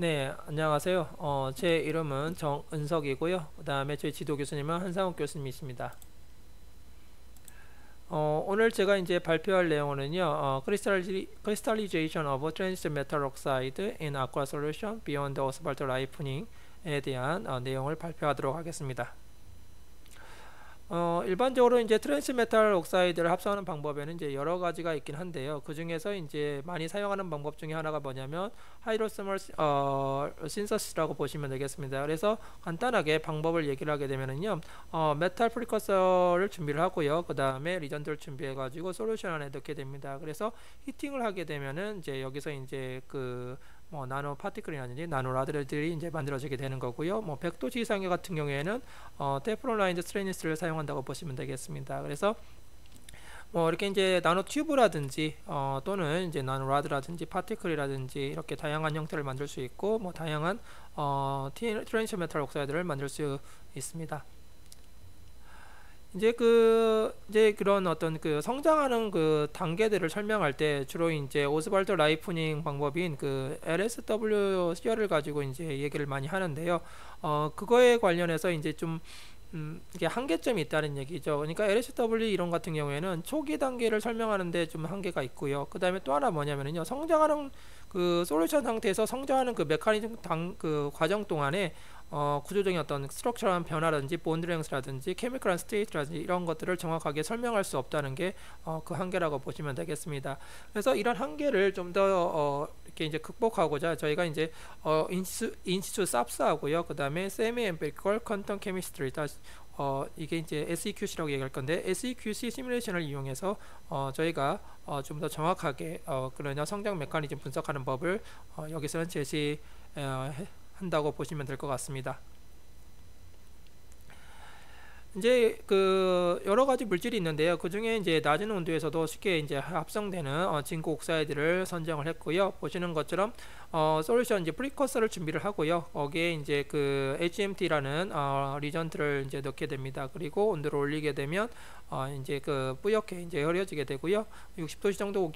네, 안녕하세요. 제 이름은 정은석이고요. 그 다음에 저희 지도 교수님은 한상욱 교수님이십니다. 오늘 제가 이제 발표할 내용은요, Crystallization of Transition Metal Oxide in Aqua Solution Beyond Oswald Rifening에 대한 내용을 발표하도록 하겠습니다. 일반적으로 이제 트랜스메탈 옥사이드를 합성하는 방법에는 이제 여러 가지가 있긴 한데요. 그 중에서 이제 많이 사용하는 방법 중에 하나가 뭐냐면 하이드로스멀 신서시스라고 보시면 되겠습니다. 그래서 간단하게 방법을 얘기를 하게 되면은요, 메탈 프리커서를 준비를 하고요. 그 다음에 리전트를 준비해 가지고 솔루션 안에 넣게 됩니다. 그래서 히팅을 하게 되면은 이제 여기서 이제 뭐 나노 파티클이라든지 나노 라드들이 이제 만들어지게 되는 거고요. 뭐 100도 이상의 같은 경우에는 테프론 라인드 스테인리스를 사용한다고 보시면 되겠습니다. 그래서 뭐 이렇게 이제 나노 튜브라든지 또는 이제 나노 라드라든지 파티클이라든지 이렇게 다양한 형태를 만들 수 있고 뭐 다양한 트랜스 메탈 옥사이드를 만들 수 있습니다. 이제 그런 어떤 그 성장하는 그 단계들을 설명할 때 주로 이제 오스발드 라이프닝 방법인 그 LSW 시어를 가지고 이제 얘기를 많이 하는데요. 그거에 관련해서 이제 좀 이게 한계점이 있다는 얘기죠. 그러니까 LSW 이론 같은 경우에는 초기 단계를 설명하는데 좀 한계가 있고요. 그 다음에 또 하나 뭐냐면요, 성장하는 그 솔루션 상태에서 성장하는 그 메커니즘 그 과정 동안에 구조적인 어떤 스트럭처럴한 변화라든지 본드랭스라든지 케미컬한 스테이트라든지 이런 것들을 정확하게 설명할 수 없다는 게 그 한계라고 보시면 되겠습니다. 그래서 이런 한계를 좀 더 이렇게 이제 극복하고자 저희가 이제 인시추 삽스하고요, 그 다음에 세미 엠피리컬 퀀텀 케미스트리 이게 이제 SEQC라고 얘기할 건데 SEQC 시뮬레이션을 이용해서 저희가 좀 더 정확하게 그런 성장 메커니즘 분석하는 법을 여기서는 제시한다고 보시면 될 것 같습니다. 이제 그 여러 가지 물질이 있는데요. 그 중에 이제 낮은 온도에서도 쉽게 이제 합성되는 징크 옥사이드를 선정을 했고요. 보시는 것처럼 솔루션 이제 프리커서를 준비를 하고요. 거기에 이제 그 HMT라는 리전트를 이제 넣게 됩니다. 그리고 온도를 올리게 되면 이제 그 뿌옇게 이제 흐려지게 되고요. 60도씨 정도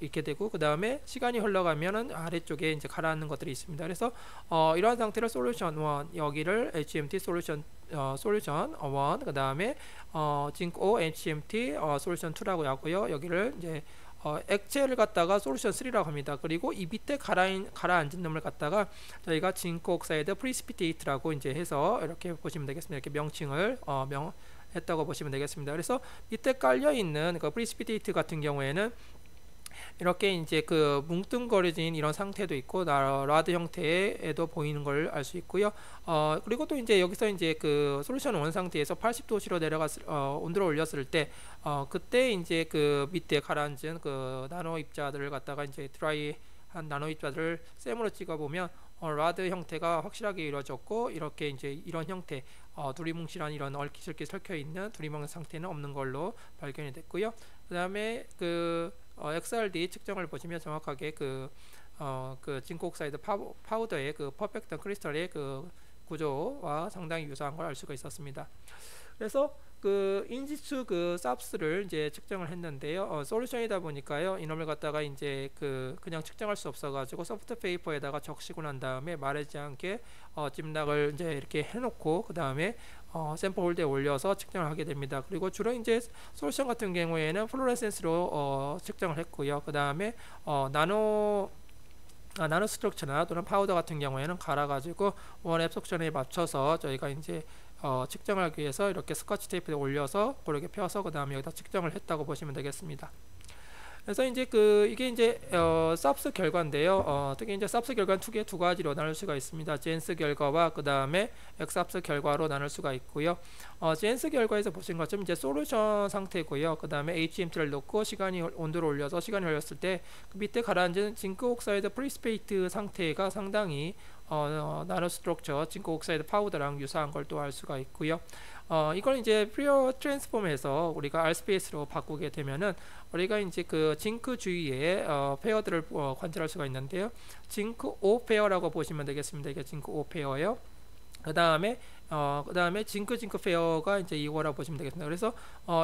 익게 되고 그 다음에 시간이 흘러가면은 아래쪽에 이제 가라앉는 것들이 있습니다. 그래서 이러한 상태를 솔루션 1 여기를 HMT 솔루션 1, 그 다음에 징크 O HMT 솔루션 2라고 하고요. 여기를 이제 액체를 갖다가 솔루션 3라고 합니다. 그리고 이 밑에 가라앉은 놈을 갖다가 저희가 징크 옥사이드 프리시피테이트라고 이제 해서 이렇게 보시면 되겠습니다. 이렇게 명칭을 했다고 보시면 되겠습니다. 그래서 밑에 깔려 있는 그 프리시피테이트 같은 경우에는 이렇게 이제 그 뭉뚱거려진 이런 상태도 있고 라드 형태에도 보이는 걸 알 수 있고요. 그리고 또 이제 여기서 이제 그 솔루션 원 상태에서 80도씨로 온도를 올렸을 때 그때 이제 그 밑에 가라앉은 그 나노 입자들을 갖다가 이제 드라이한 나노 입자들을 셈으로 찍어 보면 라드 형태가 확실하게 이루어졌고 이렇게 이제 이런 형태 두리뭉실한 이런 얼기설기 설켜 있는 두리뭉 상태는 없는 걸로 발견이 됐고요. 그 다음에 그 XRD 측정을 보시면 정확하게 그 징크 옥사이드 파우더의 그 퍼펙트 크리스탈의 그 구조와 상당히 유사한 걸 알 수가 있었습니다. 그래서 그 인지수 그 삽스를 이제 측정을 했는데요. 솔루션이다 보니까요. 이놈을 갖다가 이제 그냥 측정할 수 없어가지고 소프트 페이퍼에다가 적시고 난 다음에 마르지 않게 찜락을 이제 이렇게 해놓고 그 다음에 샘플 홀드에 올려서 측정을 하게 됩니다. 그리고 주로 이제 솔루션 같은 경우에는 플로레센스로 측정을 했고요. 그 다음에 나노 스트럭처나 또는 파우더 같은 경우에는 갈아가지고 원 앱속션에 맞춰서 저희가 이제 측정하기 위해서 이렇게 스코치 테이프에 올려서 고르게 펴서 그 다음에 여기다 측정을 했다고 보시면 되겠습니다. 그래서 이제 이게 이제 삽스 결과인데요. 특히 이제 삽스 결과는 두 가지로 나눌 수가 있습니다. 젠스 결과와 그 다음에 엑삽스 결과로 나눌 수가 있고요. 젠스 결과에서 보신 것처럼 이제 솔루션 상태고요. 그 다음에 HMT를 넣고 온도를 올려서 시간이 흘렸을 때 그 밑에 가라앉은 징크 옥사이드 프리시피테이트 상태가 상당히 나노 스트럭처 징크 옥사이드 파우더랑 유사한 걸 또 알 수가 있고요. 이걸 이제 프리어 트랜스폼에서 우리가 R스페이스로 바꾸게 되면은 우리가 이제 그 징크 주위에 페어들을 관찰할 수가 있는데요. 징크 O 페어라고 보시면 되겠습니다. 이게 징크 O 페어예요. 그 다음에 징크 페어가 이제 이거라고 보시면 되겠습니다. 그래서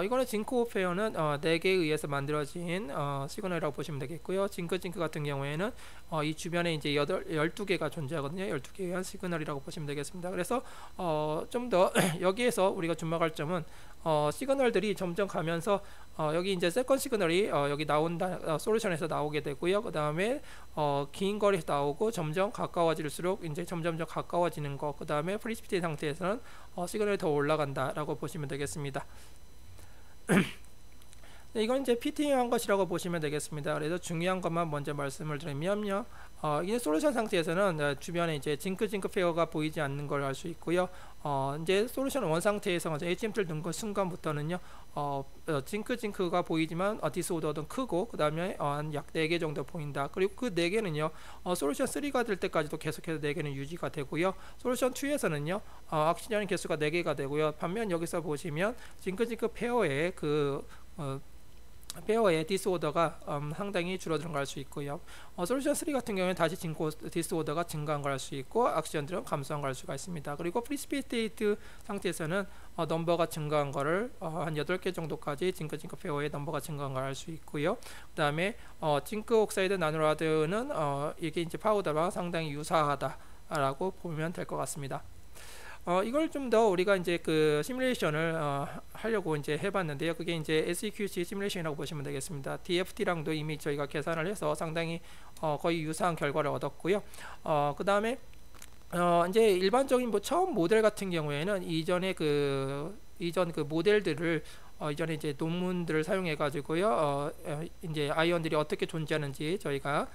이거는 징크 페어는 4개에 의해서 만들어진 시그널이라고 보시면 되겠고요. 징크 같은 경우에는 이 주변에 이제 12개가 존재하거든요. 12개에 의한 시그널이라고 보시면 되겠습니다. 그래서 좀 더 여기에서 우리가 주목할 점은 시그널들이 점점 가면서 여기 이제 세컨 시그널이 여기 나온다 솔루션에서 나오게 되고요. 그 다음에 긴 거리에서 나오고 점점 가까워질수록 이제 점점점 가까워지는 거. 그 다음에 프리시피티 상태에서는 시그널이 더 올라간다라고 보시면 되겠습니다. 네, 이건 이제 피팅한 것이라고 보시면 되겠습니다. 그래서 중요한 것만 먼저 말씀을 드리면요. 이제 솔루션 상태에서는 주변에 이제 징크 페어가 보이지 않는 걸 알 수 있고요. 이제 솔루션 원 상태에서 HMT를 넣은 순간부터는요. 징크가 보이지만 디스오더는 크고 그 다음에 한 약 4개 정도 보인다. 그리고 그 4개는요. 솔루션 3가 될 때까지도 계속해서 4개는 유지가 되고요. 솔루션 2에서는요. 악시전의 개수가 4개가 되고요. 반면 여기서 보시면 징크 페어의 페어의 디스오더가 상당히 줄어드는 걸 알 수 있고요. 솔루션 3 같은 경우에는 다시 디스오더가 증가한 걸 알 수 있고 악시전들은 감소한 걸 알 수가 있습니다. 그리고 프리시피테이트 상태에서는 넘버가 증가한 거를 한 8개 정도까지 징크 페어의 넘버가 증가한 걸 알 수 있고요. 그 다음에 징크 옥사이드 나노라드는 이게 이제 파우더와 상당히 유사하다라고 보면 될 것 같습니다. 이걸 좀 더 우리가 이제 그 시뮬레이션을 하려고 이제 해봤는데요. 그게 이제 SEQC 시뮬레이션이라고 보시면 되겠습니다. DFT랑도 이미 저희가 계산을 해서 상당히 거의 유사한 결과를 얻었고요. 그 다음에 이제 일반적인 처음 모델 같은 경우에는 이전 그 모델들을 이전에 이제 논문들을 사용해 가지고요. 이제 아이언들이 어떻게 존재하는지 저희가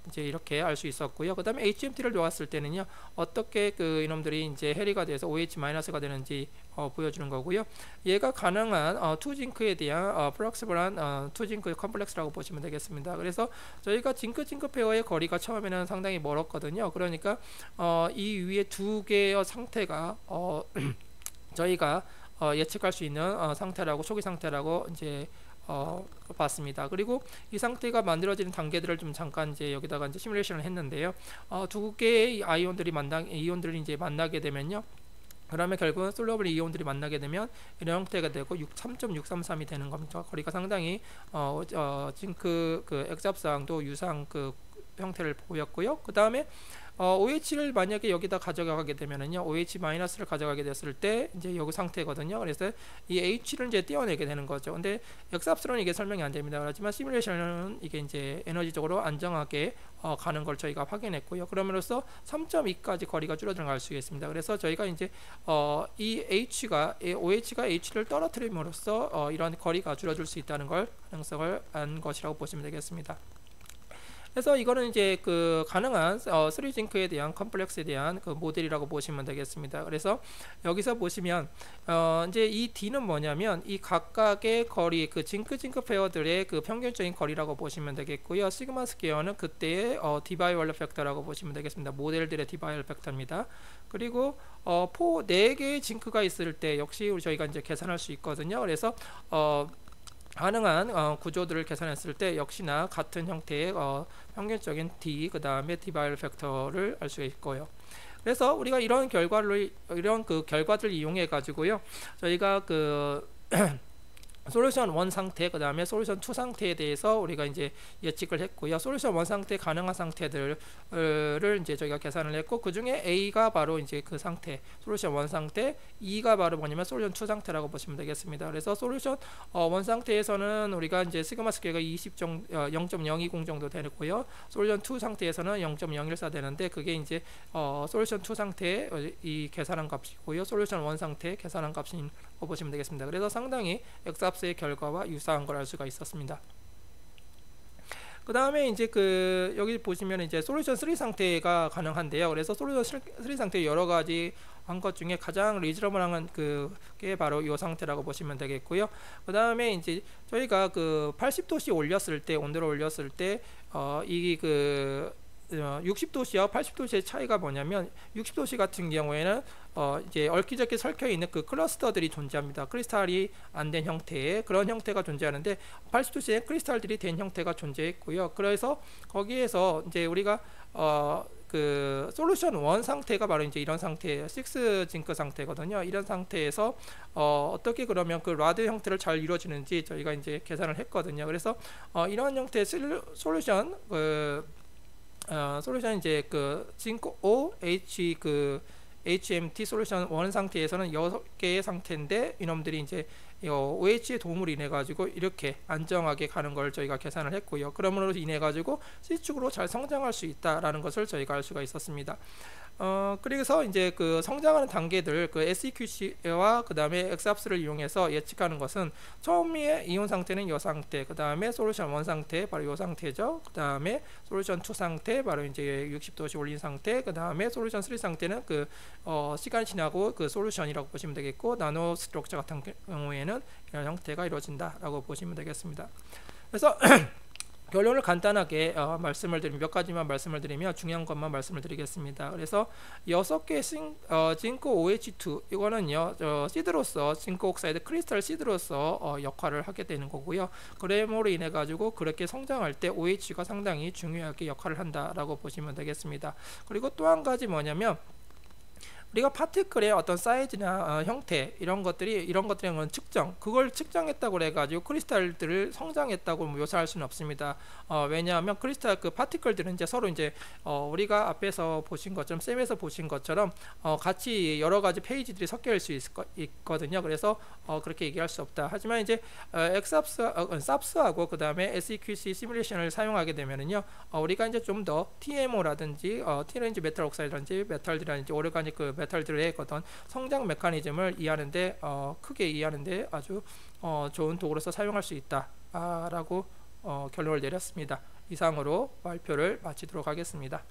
이제 이렇게 알 수 있었고요. 그 다음에 HMT를 놓았을 때는요, 어떻게 그 이놈들이 이제 해리가 돼서 OH-가 되는지 보여주는 거고요. 얘가 가능한 투징크에 대한 플렉스블한 투징크 컴플렉스라고 보시면 되겠습니다. 그래서 저희가 징크 페어의 거리가 처음에는 상당히 멀었거든요. 그러니까 이 위에 두 개의 상태가 저희가 예측할 수 있는 상태라고, 초기 상태라고 이제 봤습니다. 그리고 이 상태가 만들어지는 단계들을 좀 잠깐 이제 여기다가 이제 시뮬레이션을 했는데요. 두 개의 이온들이 이제 만나게 되면요. 그러면 결국은 솔러블 이온들이 만나게 되면 이런 형태가 되고 3.633이 되는 겁니다. 거리가 상당히 징크 그 엑스합상도 유사한 그 형태를 보였고요. 그 다음에 OH를 만약에 여기다 가져가게 되면은요, OH-를 가져가게 됐을 때 이제 여기 상태거든요. 그래서 이 H를 이제 떼어내게 되는 거죠. 근데 역사합수로는 이게 설명이 안 됩니다. 그렇지만 시뮬레이션은 이게 이제 에너지적으로 안정하게 가는 걸 저희가 확인했고요. 그러므로써 3.2까지 거리가 줄어드는 걸 알 수 있습니다. 그래서 저희가 이제 이 OH가 H를 떨어뜨림으로써 이런 거리가 줄어들 수 있다는 걸 가능성을 안 것이라고 보시면 되겠습니다. 그래서 이거는 이제 그 가능한 3징크에 대한 컴플렉스에 대한 그 모델이라고 보시면 되겠습니다. 그래서 여기서 보시면 이제 이 D는 뭐냐면 이 각각의 거리, 그 징크 페어들의 그 평균적인 거리라고 보시면 되겠고요. 시그마 스퀘어는 그때의 디바이얼 팩터라고 보시면 되겠습니다. 모델들의 디바이얼 팩터입니다. 그리고 4개의 징크가 있을 때 역시 저희가 이제 계산할 수 있거든요. 그래서 가능한 구조들을 계산했을 때 역시나 같은 형태의 평균적인 D, 그 다음에 디바이얼 팩터를 알 수가 있고요. 그래서 우리가 이런 결과들을 이용해 가지고요, 저희가 그 솔루션 1 상태, 그 다음에 솔루션 2 상태에 대해서 우리가 이제 예측을 했고요. 솔루션 1 상태 가능한 상태들을 이제 저희가 계산을 했고, 그 중에 A가 바로 이제 그 상태, 솔루션 1 상태, E가 바로 뭐냐면 솔루션 2 상태라고 보시면 되겠습니다. 그래서 솔루션 1 상태에서는 우리가 이제 시그마 스퀘어가 0.020 정도 되고요. 솔루션 2 상태에서는 0.014 되는데, 그게 이제 솔루션 2 상태의 이 계산한 값이고요. 솔루션 1 상태 계산한 값인 거 보시면 되겠습니다. 그래서 상당히 엑스합스의 결과와 유사한 걸 알 수가 있었습니다. 그 다음에 이제 그 여기 보시면 이제 솔루션 3 상태가 가능한데요. 그래서 솔루션 3 상태 여러 가지 한 것 중에 가장 리즈너블한 그게 바로 이 상태라고 보시면 되겠고요. 그 다음에 이제 저희가 그 80도씨 올렸을 때, 온도를 올렸을 때 이 그 60도씨와 80도씨의 차이가 뭐냐면, 60도씨 같은 경우에는 이제 얽히적히 설켜 있는 그 클러스터들이 존재합니다. 크리스탈이 안 된 형태의 그런 형태가 존재하는데, 80도씨에 크리스탈들이 된 형태가 존재했고요. 그래서 거기에서 이제 우리가 그 솔루션 1 상태가 바로 이제 이런 상태예요. 6 징크 상태거든요. 이런 상태에서 어떻게 그러면 그 라드 형태를 잘 이루어지는지 저희가 이제 계산을 했거든요. 그래서 이런 형태의 솔루션 솔루션 이제 그 징크 OH 그 HMT 솔루션 1 상태에서는 6개의 상태인데 이놈들이 이제 OH의 도움을 인해 가지고 이렇게 안정하게 가는 걸 저희가 계산을 했고요. 그러므로 인해 가지고 C축으로 잘 성장할 수 있다라는 것을 저희가 알 수가 있었습니다. 그래서 이제 그 성장하는 단계들 그 SEQC와 그 다음에 엑스합스를 이용해서 예측하는 것은 처음에 이온 상태는 이 상태, 그 다음에 솔루션 1 상태 바로 이 상태죠. 그 다음에 솔루션 2 상태 바로 이제 60도씨 올린 상태, 그 다음에 솔루션 3 상태는 그 시간이 지나고 그 솔루션이라고 보시면 되겠고, 나노 스트럭처 같은 경우에는 이런 형태가 이루어진다라고 보시면 되겠습니다. 그래서 결론을 간단하게 말씀을 드리면 몇 가지만 말씀을 드리면 중요한 것만 말씀을 드리겠습니다. 그래서 6개 징크 OH2 이거는요 시드로서 징크 옥사이드 크리스탈 시드로서 역할을 하게 되는 거고요. 그램으로 인해 가지고 그렇게 성장할 때 OH가 상당히 중요하게 역할을 한다라고 보시면 되겠습니다. 그리고 또 한 가지 뭐냐면 우리가 파티클의 어떤 사이즈나 형태 이런 것들은 측정, 그걸 측정했다고 해가지고 크리스탈들을 성장했다고 묘사할 수는 없습니다. 왜냐하면 크리스탈 그 파티클들은 이제 서로 이제 우리가 앞에서 보신 것처럼 쌤에서 보신 것처럼 같이 여러 가지 페이지들이 섞여 있을 수 있거든요. 그래서 그렇게 얘기할 수 없다. 하지만 이제 삽스하고 그 다음에 SEQC 시뮬레이션을 사용하게 되면은요 우리가 이제 좀 더 TMO라든지 T레인지 메탈 옥사이드라든지 메탈이라든지 오르가닉 그 메탈들의 어떤 성장 메커니즘을 이해하는데 크게 이해하는데 아주 좋은 도구로서 사용할 수 있다라고 결론을 내렸습니다. 이상으로 발표를 마치도록 하겠습니다.